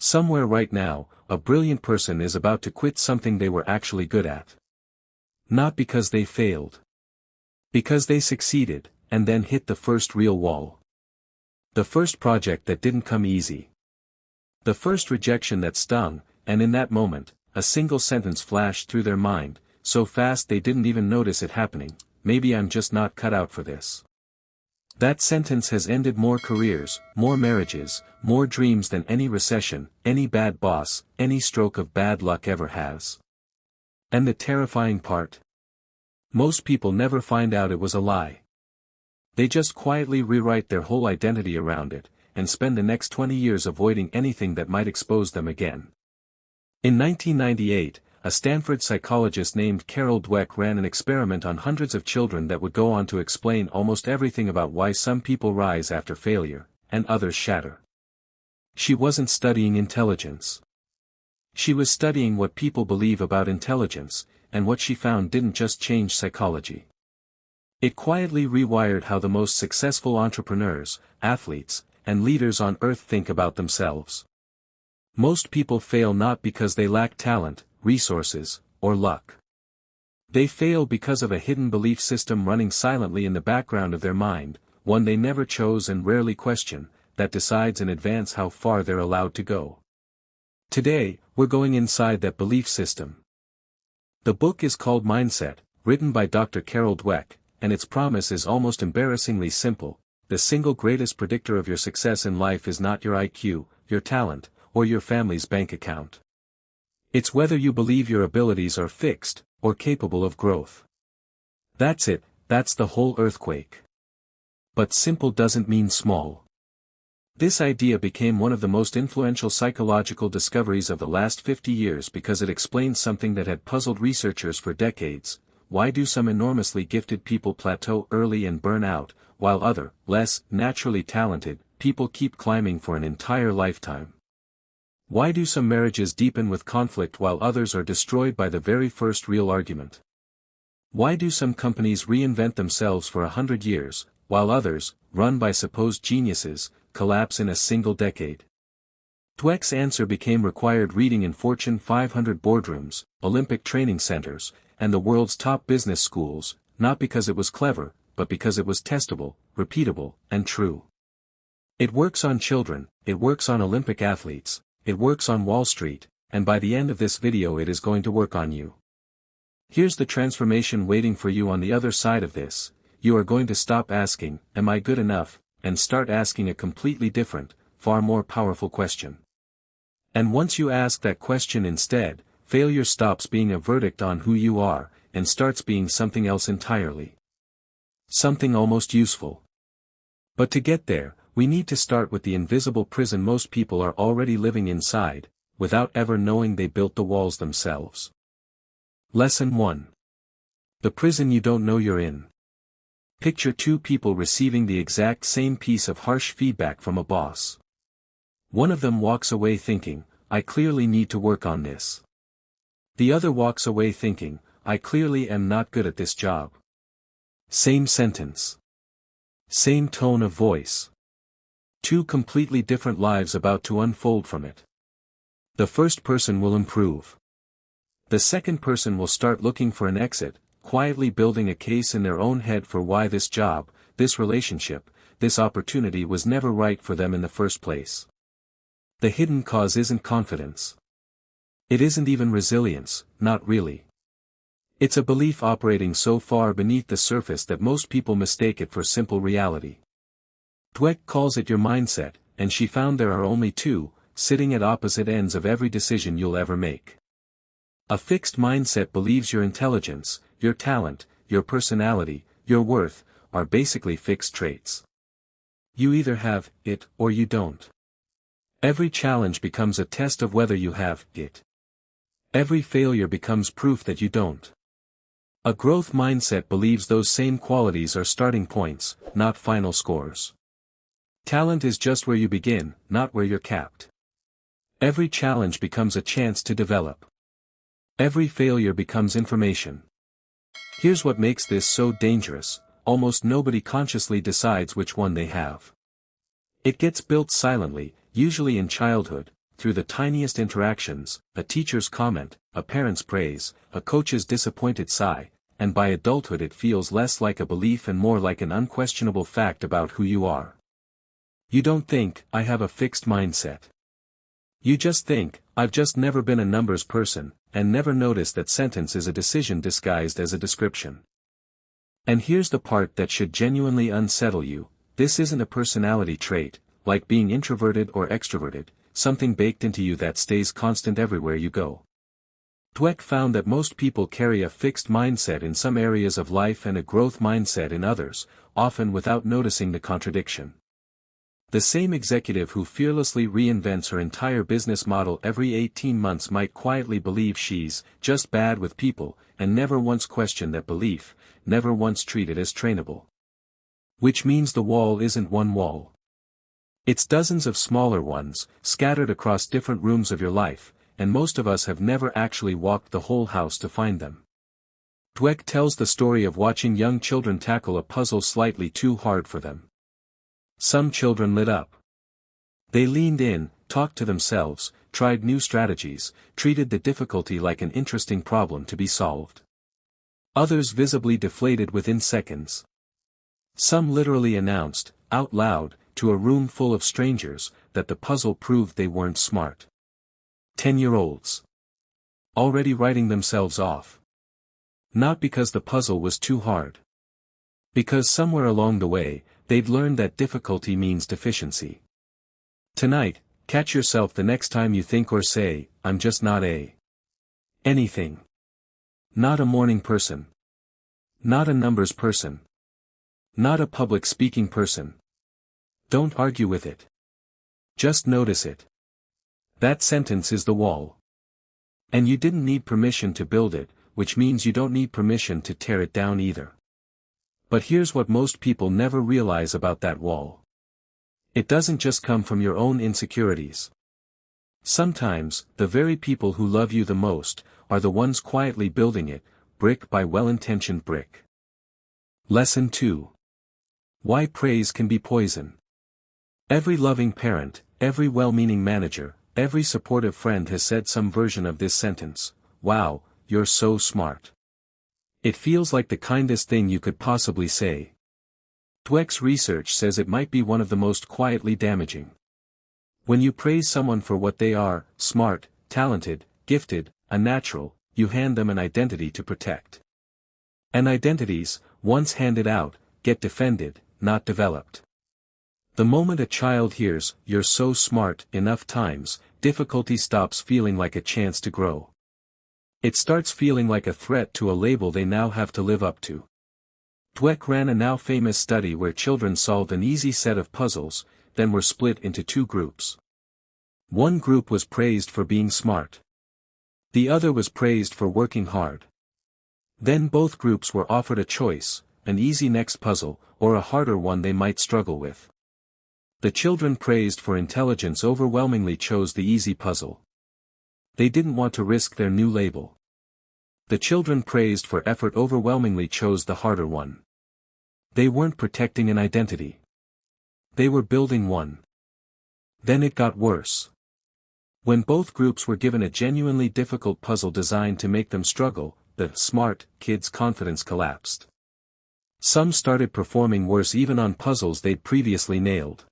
Somewhere right now, a brilliant person is about to quit something they were actually good at. Not because they failed. Because they succeeded, and then hit the first real wall. The first project that didn't come easy. The first rejection that stung, and in that moment, a single sentence flashed through their mind, so fast they didn't even notice it happening: maybe I'm just not cut out for this. That sentence has ended more careers, more marriages, more dreams than any recession, any bad boss, any stroke of bad luck ever has. And the terrifying part? Most people never find out it was a lie. They just quietly rewrite their whole identity around it, and spend the next 20 years avoiding anything that might expose them again. In 1998, a Stanford psychologist named Carol Dweck ran an experiment on hundreds of children that would go on to explain almost everything about why some people rise after failure, and others shatter. She wasn't studying intelligence. She was studying what people believe about intelligence, and what she found didn't just change psychology. It quietly rewired how the most successful entrepreneurs, athletes, and leaders on earth think about themselves. Most people fail not because they lack talent, resources, or luck. They fail because of a hidden belief system running silently in the background of their mind, one they never chose and rarely question, that decides in advance how far they're allowed to go. Today, we're going inside that belief system. The book is called Mindset, written by Dr. Carol Dweck, and its promise is almost embarrassingly simple: the single greatest predictor of your success in life is not your IQ, your talent, or your family's bank account. It's whether you believe your abilities are fixed, or capable of growth. That's it, that's the whole earthquake. But simple doesn't mean small. This idea became one of the most influential psychological discoveries of the last 50 years because it explains something that had puzzled researchers for decades: why do some enormously gifted people plateau early and burn out, while other, less naturally talented, people keep climbing for an entire lifetime? Why do some marriages deepen with conflict while others are destroyed by the very first real argument? Why do some companies reinvent themselves for 100 years, while others, run by supposed geniuses, collapse in a single decade? Dweck's answer became required reading in Fortune 500 boardrooms, Olympic training centers, and the world's top business schools, not because it was clever, but because it was testable, repeatable, and true. It works on children, it works on Olympic athletes, it works on Wall Street, and by the end of this video it is going to work on you. Here's the transformation waiting for you on the other side of this: you are going to stop asking, "Am I good enough?" and start asking a completely different, far more powerful question. And once you ask that question instead, failure stops being a verdict on who you are, and starts being something else entirely. Something almost useful. But to get there, we need to start with the invisible prison most people are already living inside, without ever knowing they built the walls themselves. Lesson 1. The prison you don't know you're in. Picture two people receiving the exact same piece of harsh feedback from a boss. One of them walks away thinking, "I clearly need to work on this." The other walks away thinking, "I clearly am not good at this job." Same sentence. Same tone of voice. Two completely different lives about to unfold from it. The first person will improve. The second person will start looking for an exit, quietly building a case in their own head for why this job, this relationship, this opportunity was never right for them in the first place. The hidden cause isn't confidence. It isn't even resilience, not really. It's a belief operating so far beneath the surface that most people mistake it for simple reality. Dweck calls it your mindset, and she found there are only two, sitting at opposite ends of every decision you'll ever make. A fixed mindset believes your intelligence, your talent, your personality, your worth, are basically fixed traits. You either have it, or you don't. Every challenge becomes a test of whether you have it. Every failure becomes proof that you don't. A growth mindset believes those same qualities are starting points, not final scores. Talent is just where you begin, not where you're capped. Every challenge becomes a chance to develop. Every failure becomes information. Here's what makes this so dangerous: almost nobody consciously decides which one they have. It gets built silently, usually in childhood, through the tiniest interactions, a teacher's comment, a parent's praise, a coach's disappointed sigh, and by adulthood it feels less like a belief and more like an unquestionable fact about who you are. You don't think, I have a fixed mindset. You just think, I've just never been a numbers person, and never noticed that sentence is a decision disguised as a description. And here's the part that should genuinely unsettle you: this isn't a personality trait, like being introverted or extroverted, something baked into you that stays constant everywhere you go. Dweck found that most people carry a fixed mindset in some areas of life and a growth mindset in others, often without noticing the contradiction. The same executive who fearlessly reinvents her entire business model every 18 months might quietly believe she's just bad with people, and never once question that belief, never once treat it as trainable. Which means the wall isn't one wall. It's dozens of smaller ones, scattered across different rooms of your life, and most of us have never actually walked the whole house to find them. Dweck tells the story of watching young children tackle a puzzle slightly too hard for them. Some children lit up. They leaned in, talked to themselves, tried new strategies, treated the difficulty like an interesting problem to be solved. Others visibly deflated within seconds. Some literally announced, out loud, to a room full of strangers, that the puzzle proved they weren't smart. 10-year-olds. Already writing themselves off. Not because the puzzle was too hard. Because somewhere along the way, they'd learned that difficulty means deficiency. Tonight, catch yourself the next time you think or say, I'm just not anything. Not a morning person. Not a numbers person. Not a public speaking person. Don't argue with it. Just notice it. That sentence is the wall. And you didn't need permission to build it, which means you don't need permission to tear it down either. But here's what most people never realize about that wall. It doesn't just come from your own insecurities. Sometimes, the very people who love you the most, are the ones quietly building it, brick by well-intentioned brick. Lesson 2. Why praise can be poison. Every loving parent, every well-meaning manager, every supportive friend has said some version of this sentence: wow, you're so smart. It feels like the kindest thing you could possibly say. Dweck's research says it might be one of the most quietly damaging. When you praise someone for what they are, smart, talented, gifted, a natural, you hand them an identity to protect. And identities, once handed out, get defended, not developed. The moment a child hears, "you're so smart," enough times, difficulty stops feeling like a chance to grow. It starts feeling like a threat to a label they now have to live up to. Dweck ran a now famous study where children solved an easy set of puzzles, then were split into two groups. One group was praised for being smart. The other was praised for working hard. Then both groups were offered a choice: an easy next puzzle, or a harder one they might struggle with. The children praised for intelligence overwhelmingly chose the easy puzzle. They didn't want to risk their new label. The children praised for effort overwhelmingly chose the harder one. They weren't protecting an identity. They were building one. Then it got worse. When both groups were given a genuinely difficult puzzle designed to make them struggle, the smart kids' confidence collapsed. Some started performing worse even on puzzles they'd previously nailed.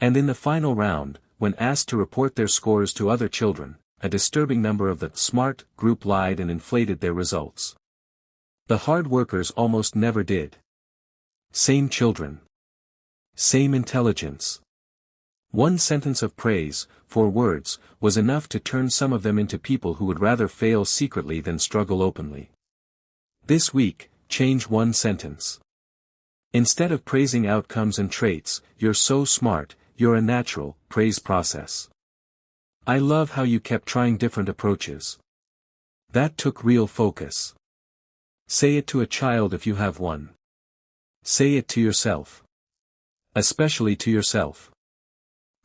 And in the final round, when asked to report their scores to other children, a disturbing number of the smart group lied and inflated their results. The hard workers almost never did. Same children. Same intelligence. One sentence of praise, 4 words, was enough to turn some of them into people who would rather fail secretly than struggle openly. This week, change one sentence. Instead of praising outcomes and traits, "you're so smart, you're a natural," praise process. "I love how you kept trying different approaches. That took real focus." Say it to a child if you have one. Say it to yourself. Especially to yourself.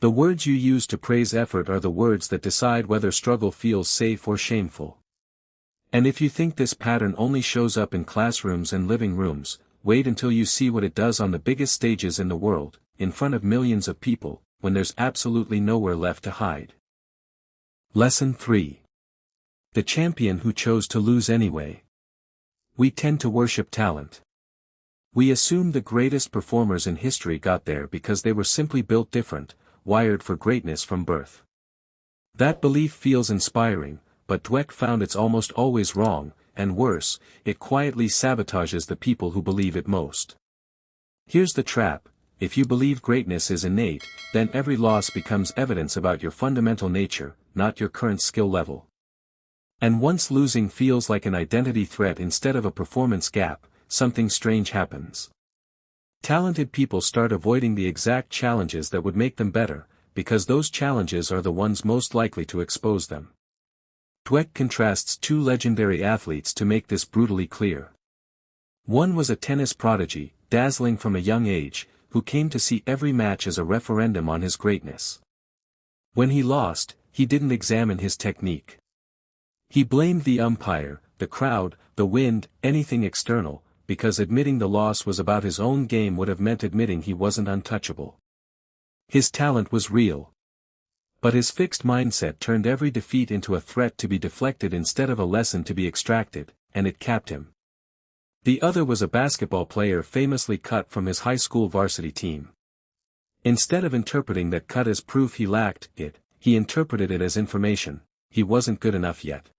The words you use to praise effort are the words that decide whether struggle feels safe or shameful. And if you think this pattern only shows up in classrooms and living rooms, wait until you see what it does on the biggest stages in the world, in front of millions of people, when there's absolutely nowhere left to hide. Lesson 3. The champion who chose to lose anyway. We tend to worship talent. We assume the greatest performers in history got there because they were simply built different, wired for greatness from birth. That belief feels inspiring, but Dweck found it's almost always wrong, and worse, it quietly sabotages the people who believe it most. Here's the trap: if you believe greatness is innate, then every loss becomes evidence about your fundamental nature, not your current skill level. And once losing feels like an identity threat instead of a performance gap, something strange happens. Talented people start avoiding the exact challenges that would make them better, because those challenges are the ones most likely to expose them. Dweck contrasts two legendary athletes to make this brutally clear. One was a tennis prodigy, dazzling from a young age, who came to see every match as a referendum on his greatness. When he lost, he didn't examine his technique. He blamed the umpire, the crowd, the wind, anything external, because admitting the loss was about his own game would have meant admitting he wasn't untouchable. His talent was real. But his fixed mindset turned every defeat into a threat to be deflected instead of a lesson to be extracted, and it capped him. The other was a basketball player famously cut from his high school varsity team. Instead of interpreting that cut as proof he lacked it, he interpreted it as information: he wasn't good enough yet.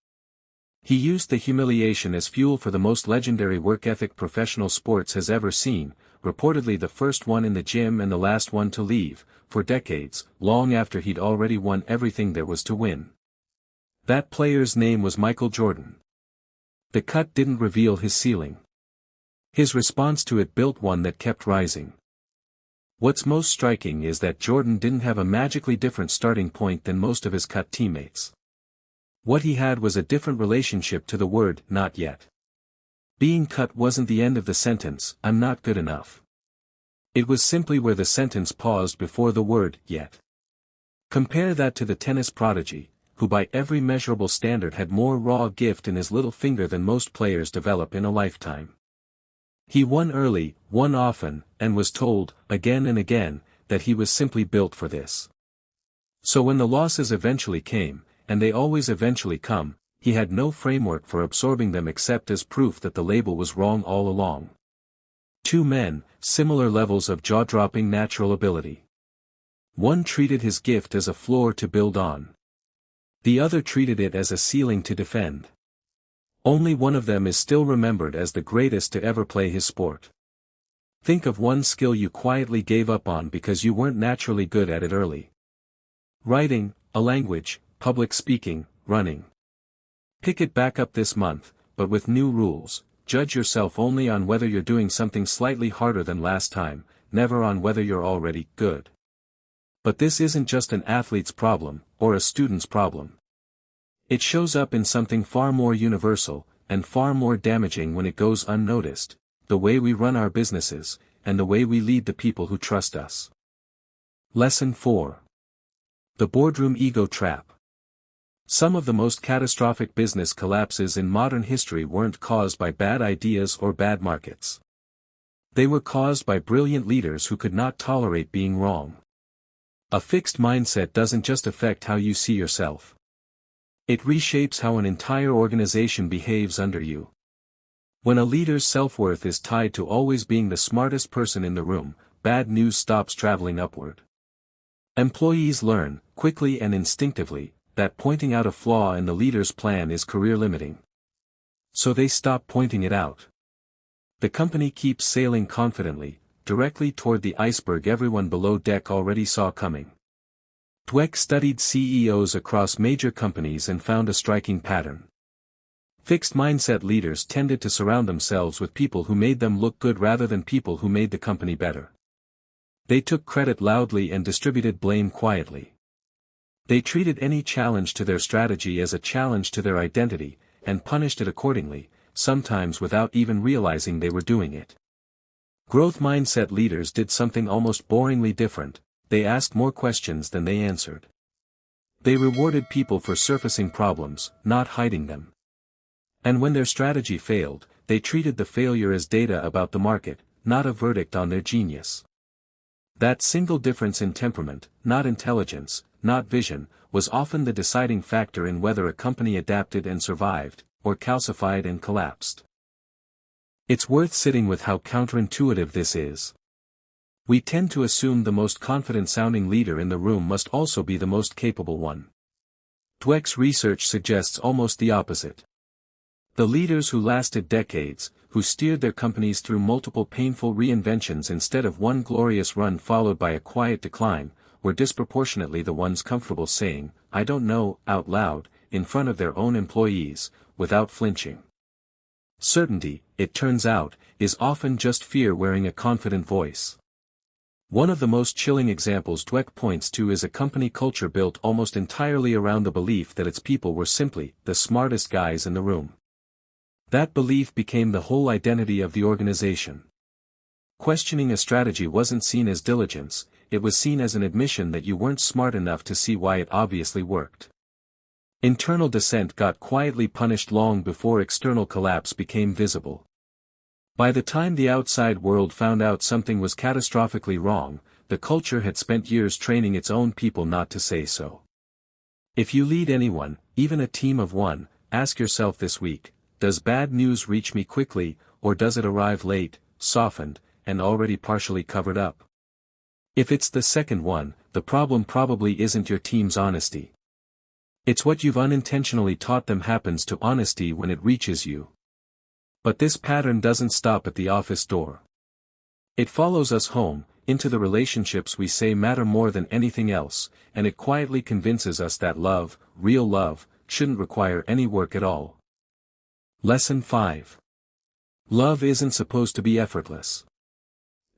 He used the humiliation as fuel for the most legendary work ethic professional sports has ever seen, reportedly the first one in the gym and the last one to leave, for decades, long after he'd already won everything there was to win. That player's name was Michael Jordan. The cut didn't reveal his ceiling. His response to it built one that kept rising. What's most striking is that Jordan didn't have a magically different starting point than most of his cut teammates. What he had was a different relationship to the word "not yet." Being cut wasn't the end of the sentence, "I'm not good enough." It was simply where the sentence paused before the word "yet." Compare that to the tennis prodigy, who by every measurable standard had more raw gift in his little finger than most players develop in a lifetime. He won early, won often, and was told, again and again, that he was simply built for this. So when the losses eventually came, and they always eventually come, he had no framework for absorbing them except as proof that the label was wrong all along. Two men, similar levels of jaw-dropping natural ability. One treated his gift as a floor to build on. The other treated it as a ceiling to defend. Only one of them is still remembered as the greatest to ever play his sport. Think of one skill you quietly gave up on because you weren't naturally good at it early. Writing, a language, public speaking, running. Pick it back up this month, but with new rules. Judge yourself only on whether you're doing something slightly harder than last time, never on whether you're already good. But this isn't just an athlete's problem, or a student's problem. It shows up in something far more universal, and far more damaging when it goes unnoticed: the way we run our businesses, and the way we lead the people who trust us. Lesson 4. The boardroom ego trap. Some of the most catastrophic business collapses in modern history weren't caused by bad ideas or bad markets. They were caused by brilliant leaders who could not tolerate being wrong. A fixed mindset doesn't just affect how you see yourself. It reshapes how an entire organization behaves under you. When a leader's self-worth is tied to always being the smartest person in the room, bad news stops traveling upward. Employees learn, quickly and instinctively, that pointing out a flaw in the leader's plan is career-limiting. So they stop pointing it out. The company keeps sailing confidently, directly toward the iceberg everyone below deck already saw coming. Dweck studied CEOs across major companies and found a striking pattern. Fixed mindset leaders tended to surround themselves with people who made them look good rather than people who made the company better. They took credit loudly and distributed blame quietly. They treated any challenge to their strategy as a challenge to their identity, and punished it accordingly, sometimes without even realizing they were doing it. Growth mindset leaders did something almost boringly different: they asked more questions than they answered. They rewarded people for surfacing problems, not hiding them. And when their strategy failed, they treated the failure as data about the market, not a verdict on their genius. That single difference in temperament, not intelligence, not vision, was often the deciding factor in whether a company adapted and survived, or calcified and collapsed. It's worth sitting with how counterintuitive this is. We tend to assume the most confident-sounding leader in the room must also be the most capable one. Dweck's research suggests almost the opposite. The leaders who lasted decades, who steered their companies through multiple painful reinventions instead of one glorious run followed by a quiet decline, were disproportionately the ones comfortable saying, "I don't know," out loud, in front of their own employees, without flinching. Certainty, it turns out, is often just fear wearing a confident voice. One of the most chilling examples Dweck points to is a company culture built almost entirely around the belief that its people were simply the smartest guys in the room. That belief became the whole identity of the organization. Questioning a strategy wasn't seen as diligence, it was seen as an admission that you weren't smart enough to see why it obviously worked. Internal dissent got quietly punished long before external collapse became visible. By the time the outside world found out something was catastrophically wrong, the culture had spent years training its own people not to say so. If you lead anyone, even a team of one, ask yourself this week, does bad news reach me quickly, or does it arrive late, softened, and already partially covered up? If it's the second one, the problem probably isn't your team's honesty. It's what you've unintentionally taught them happens to honesty when it reaches you. But this pattern doesn't stop at the office door. It follows us home, into the relationships we say matter more than anything else, and it quietly convinces us that love, real love, shouldn't require any work at all. Lesson 5. Love isn't supposed to be effortless.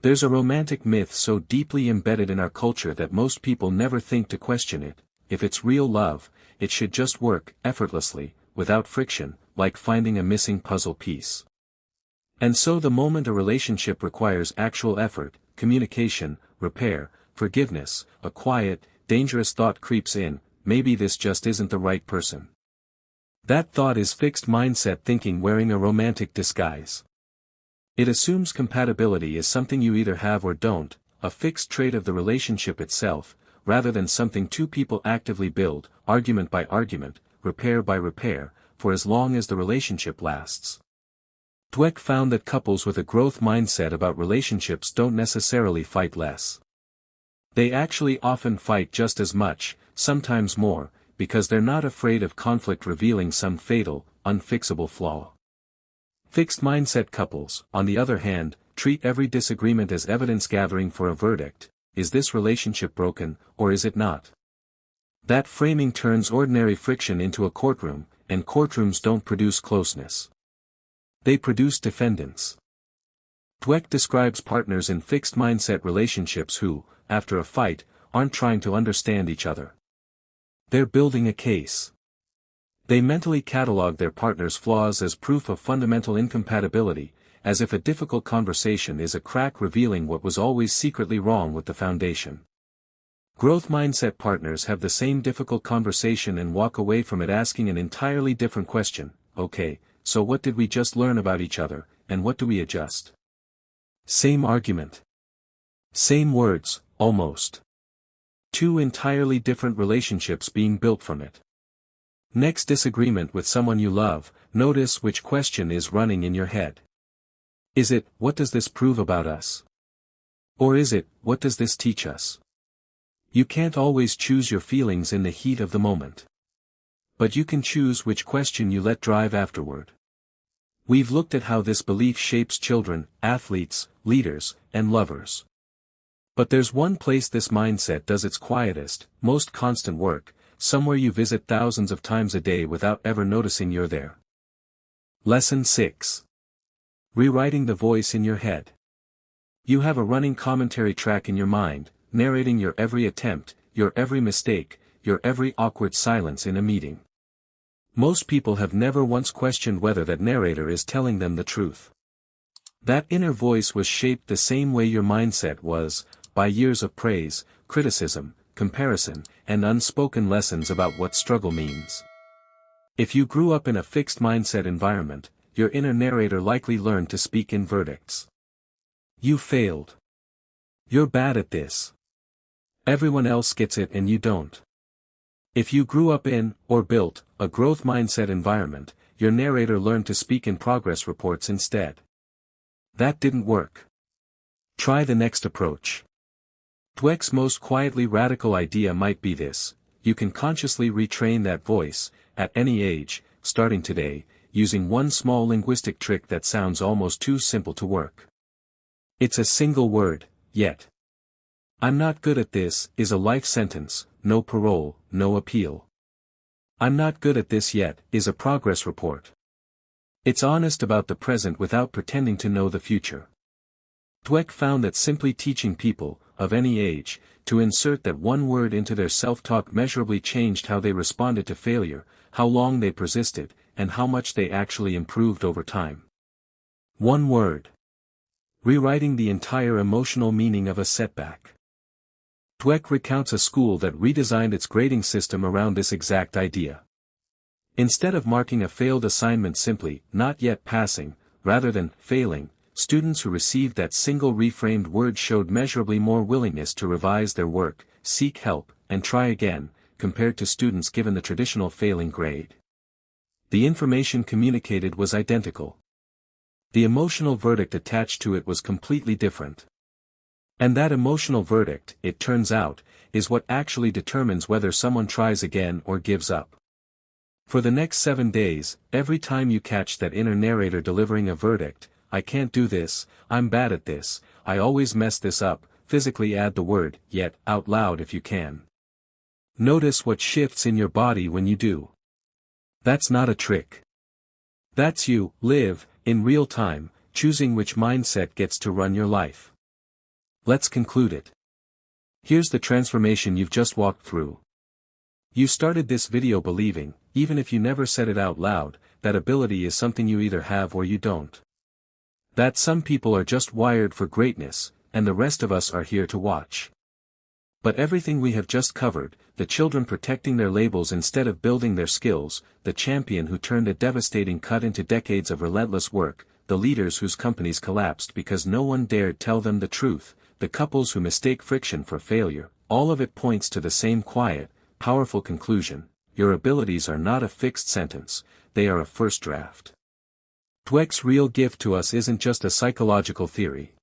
There's a romantic myth so deeply embedded in our culture that most people never think to question it. If it's real love, it should just work, effortlessly, without friction, like finding a missing puzzle piece. And so the moment a relationship requires actual effort, communication, repair, forgiveness, a quiet, dangerous thought creeps in, maybe this just isn't the right person. That thought is fixed mindset thinking wearing a romantic disguise. It assumes compatibility is something you either have or don't, a fixed trait of the relationship itself, rather than something two people actively build, argument by argument, repair by repair, for as long as the relationship lasts. Dweck found that couples with a growth mindset about relationships don't necessarily fight less. They actually often fight just as much, sometimes more, because they're not afraid of conflict revealing some fatal, unfixable flaw. Fixed mindset couples, on the other hand, treat every disagreement as evidence gathering for a verdict. Is this relationship broken, or is it not? That framing turns ordinary friction into a courtroom, and courtrooms don't produce closeness. They produce defendants. Dweck describes partners in fixed mindset relationships who, after a fight, aren't trying to understand each other. They're building a case. They mentally catalog their partner's flaws as proof of fundamental incompatibility, as if a difficult conversation is a crack revealing what was always secretly wrong with the foundation. Growth mindset partners have the same difficult conversation and walk away from it asking an entirely different question, okay, so what did we just learn about each other, and what do we adjust? Same argument. Same words, almost. Two entirely different relationships being built from it. Next disagreement with someone you love, notice which question is running in your head. Is it, what does this prove about us? Or is it, what does this teach us? You can't always choose your feelings in the heat of the moment. But you can choose which question you let drive afterward. We've looked at how this belief shapes children, athletes, leaders, and lovers. But there's one place this mindset does its quietest, most constant work, somewhere you visit thousands of times a day without ever noticing you're there. Lesson 6. Rewriting the voice in your head. You have a running commentary track in your mind, narrating your every attempt, your every mistake, your every awkward silence in a meeting. Most people have never once questioned whether that narrator is telling them the truth. That inner voice was shaped the same way your mindset was, by years of praise, criticism, comparison, and unspoken lessons about what struggle means. If you grew up in a fixed mindset environment, your inner narrator likely learned to speak in verdicts. You failed. You're bad at this. Everyone else gets it and you don't. If you grew up in, or built, a growth mindset environment, your narrator learned to speak in progress reports instead. That didn't work. Try the next approach. Dweck's most quietly radical idea might be this: you can consciously retrain that voice, at any age, starting today, using one small linguistic trick that sounds almost too simple to work. It's a single word, yet. "I'm not good at this" is a life sentence, no parole, no appeal. "I'm not good at this yet" is a progress report. It's honest about the present without pretending to know the future. Dweck found that simply teaching people, of any age, to insert that one word into their self-talk measurably changed how they responded to failure, how long they persisted, and how much they actually improved over time. One word. Rewriting the entire emotional meaning of a setback. Dweck recounts a school that redesigned its grading system around this exact idea. Instead of marking a failed assignment simply, "not yet passing," rather than "failing," students who received that single reframed word showed measurably more willingness to revise their work, seek help, and try again, compared to students given the traditional failing grade. The information communicated was identical. The emotional verdict attached to it was completely different. And that emotional verdict, it turns out, is what actually determines whether someone tries again or gives up. For the next 7 days, every time you catch that inner narrator delivering a verdict, "I can't do this, I'm bad at this, I always mess this up," physically add the word, "yet," out loud if you can. Notice what shifts in your body when you do. That's not a trick. That's you, live, in real time, choosing which mindset gets to run your life. Let's conclude it. Here's the transformation you've just walked through. You started this video believing, even if you never said it out loud, that ability is something you either have or you don't. That some people are just wired for greatness, and the rest of us are here to watch. But everything we have just covered, the children protecting their labels instead of building their skills, the champion who turned a devastating cut into decades of relentless work, the leaders whose companies collapsed because no one dared tell them the truth, the couples who mistake friction for failure, all of it points to the same quiet, powerful conclusion: your abilities are not a fixed sentence, they are a first draft. Dweck's real gift to us isn't just a psychological theory.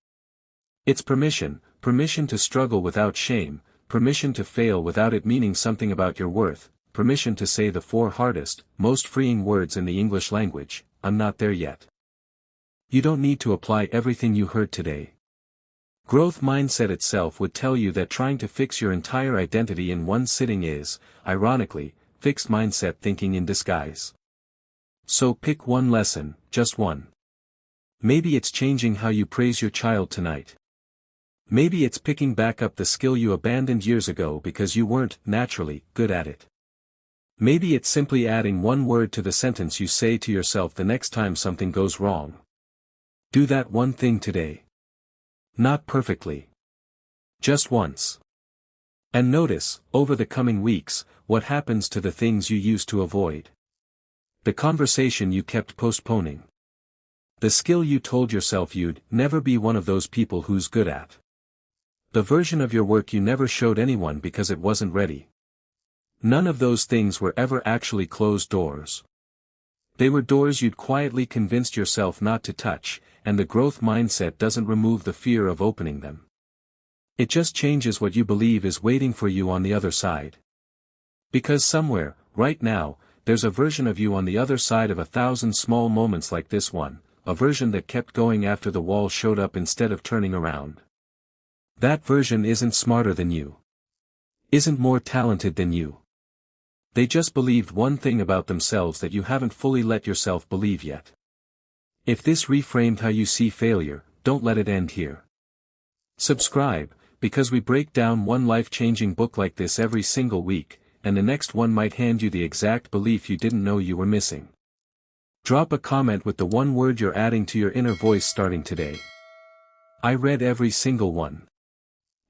It's permission to struggle without shame, permission to fail without it meaning something about your worth, permission to say the 4 hardest, most freeing words in the English language: "I'm not there yet." You don't need to apply everything you heard today. Growth mindset itself would tell you that trying to fix your entire identity in one sitting is, ironically, fixed mindset thinking in disguise. So pick one lesson, just one. Maybe it's changing how you praise your child tonight. Maybe it's picking back up the skill you abandoned years ago because you weren't, naturally, good at it. Maybe it's simply adding one word to the sentence you say to yourself the next time something goes wrong. Do that one thing today. Not perfectly. Just once. And notice, over the coming weeks, what happens to the things you used to avoid. The conversation you kept postponing. The skill you told yourself you'd never be one of those people who's good at. The version of your work you never showed anyone because it wasn't ready. None of those things were ever actually closed doors. They were doors you'd quietly convinced yourself not to touch, and the growth mindset doesn't remove the fear of opening them. It just changes what you believe is waiting for you on the other side. Because somewhere, right now, there's a version of you on the other side of 1,000 small moments like this one, a version that kept going after the wall showed up instead of turning around. That version isn't smarter than you. Isn't more talented than you. They just believed one thing about themselves that you haven't fully let yourself believe yet. If this reframed how you see failure, don't let it end here. Subscribe, because we break down one life-changing book like this every single week, and the next one might hand you the exact belief you didn't know you were missing. Drop a comment with the one word you're adding to your inner voice starting today. I read every single one.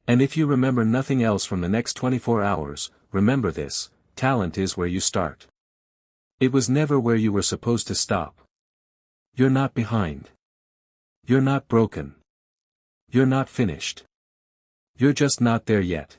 And if you remember nothing else from the next 24 hours, remember this: talent is where you start. It was never where you were supposed to stop. You're not behind. You're not broken. You're not finished. You're just not there yet.